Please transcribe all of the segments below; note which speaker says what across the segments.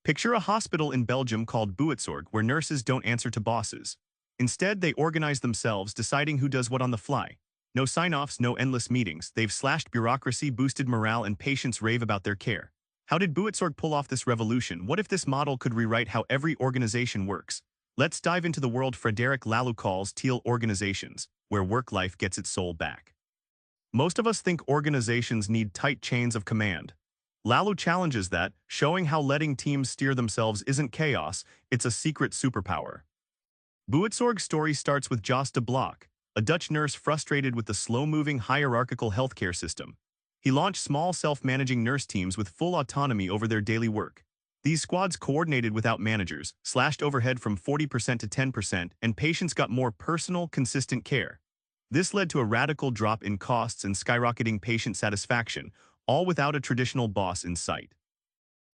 Speaker 1: Picture a hospital in Belgium called Buurtzorg where nurses don't answer to bosses. Instead, they organize themselves, deciding who does what on the fly. No sign-offs, no endless meetings. They've slashed bureaucracy, boosted morale, and patients rave about their care. How did Buurtzorg pull off this revolution? What if this model could rewrite how every organization works? Let's dive into the world Frederic Laloux calls teal organizations, where work life gets its soul back. Most of us think organizations need tight chains of command. Laloux challenges that, showing how letting teams steer themselves isn't chaos, it's a secret superpower. Buurtzorg's story starts with Jos de Blok, a Dutch nurse frustrated with the slow-moving hierarchical healthcare system. He launched small self-managing nurse teams with full autonomy over their daily work. These squads coordinated without managers, slashed overhead from 40% to 10%, and patients got more personal, consistent care. This led to a radical drop in costs and skyrocketing patient satisfaction, all without a traditional boss in sight.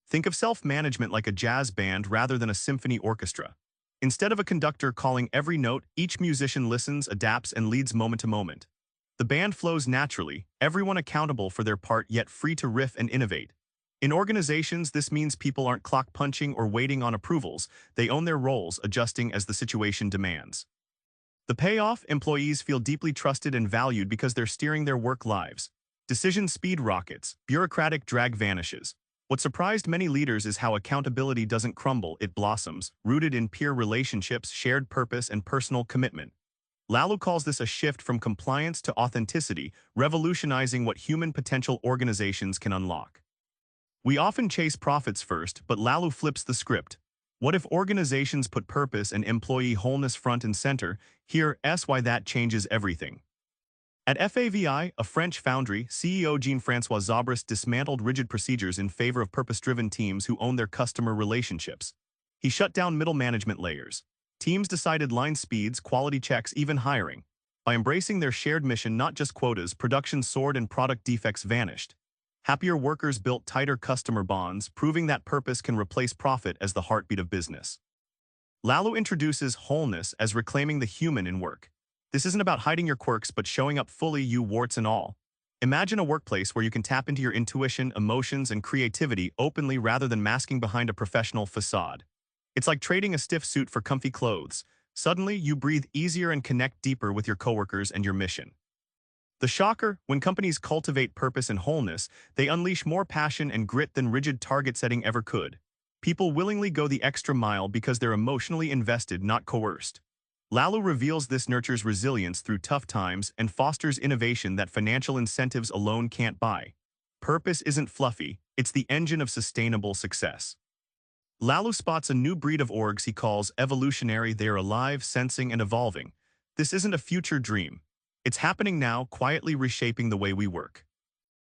Speaker 1: Think of self-management like a jazz band rather than a symphony orchestra. Instead of a conductor calling every note, each musician listens, adapts, and leads moment to moment. The band flows naturally, everyone accountable for their part yet free to riff and innovate. In organizations, this means people aren't clock punching or waiting on approvals. They own their roles, adjusting as the situation demands. The payoff: employees feel deeply trusted and valued because they're steering their work lives. Decision speed rockets, bureaucratic drag vanishes. What surprised many leaders is how accountability doesn't crumble, it blossoms, rooted in peer relationships, shared purpose, and personal commitment. Laloux calls this a shift from compliance to authenticity, revolutionizing what human potential organizations can unlock. We often chase profits first, but Laloux flips the script. What if organizations put purpose and employee wholeness front and center? Here's why that changes everything. At FAVI, a French foundry, CEO Jean-François Zabras dismantled rigid procedures in favor of purpose-driven teams who own their customer relationships. He shut down middle management layers. Teams decided line speeds, quality checks, even hiring. By embracing their shared mission, not just quotas, production soared and product defects vanished. Happier workers built tighter customer bonds, proving that purpose can replace profit as the heartbeat of business. Laloux introduces wholeness as reclaiming the human in work. This isn't about hiding your quirks, but showing up fully, you warts and all. Imagine a workplace where you can tap into your intuition, emotions, and creativity openly rather than masking behind a professional facade. It's like trading a stiff suit for comfy clothes. Suddenly, you breathe easier and connect deeper with your coworkers and your mission. The shocker: when companies cultivate purpose and wholeness, they unleash more passion and grit than rigid target setting ever could. People willingly go the extra mile because they're emotionally invested, not coerced. Laloux reveals this nurtures resilience through tough times and fosters innovation that financial incentives alone can't buy. Purpose isn't fluffy, it's the engine of sustainable success. Laloux spots a new breed of orgs he calls evolutionary. They're alive, sensing, and evolving. This isn't a future dream. It's happening now, quietly reshaping the way we work.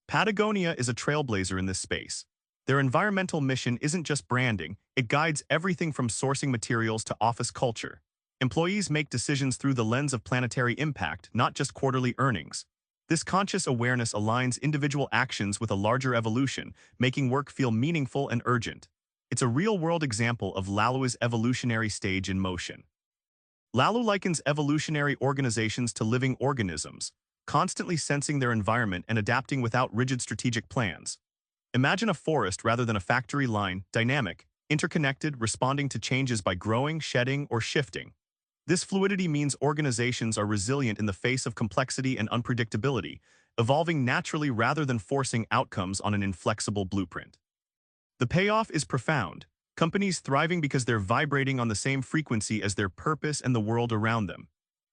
Speaker 1: Patagonia is a trailblazer in this space. Their environmental mission isn't just branding, it guides everything from sourcing materials to office culture. Employees make decisions through the lens of planetary impact, not just quarterly earnings. This conscious awareness aligns individual actions with a larger evolution, making work feel meaningful and urgent. It's a real-world example of Laloux's evolutionary stage in motion. Laloux likens evolutionary organizations to living organisms, constantly sensing their environment and adapting without rigid strategic plans. Imagine a forest rather than a factory line, dynamic, interconnected, responding to changes by growing, shedding, or shifting. This fluidity means organizations are resilient in the face of complexity and unpredictability, evolving naturally rather than forcing outcomes on an inflexible blueprint. The payoff is profound. Companies thriving because they're vibrating on the same frequency as their purpose and the world around them.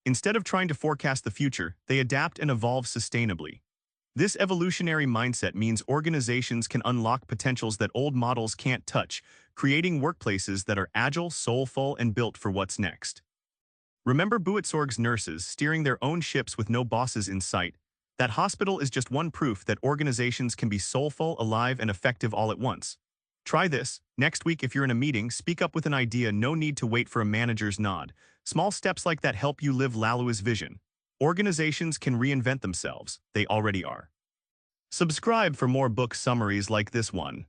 Speaker 1: Instead of trying to forecast the future, they adapt and evolve sustainably. This evolutionary mindset means organizations can unlock potentials that old models can't touch, creating workplaces that are agile, soulful, and built for what's next. Remember Buurtzorg's nurses steering their own ships with no bosses in sight? That hospital is just one proof that organizations can be soulful, alive, and effective all at once. Try this. Next week, if you're in a meeting, speak up with an idea. No need to wait for a manager's nod. Small steps like that help you live Laloux's vision. Organizations can reinvent themselves. They already are. Subscribe for more book summaries like this one.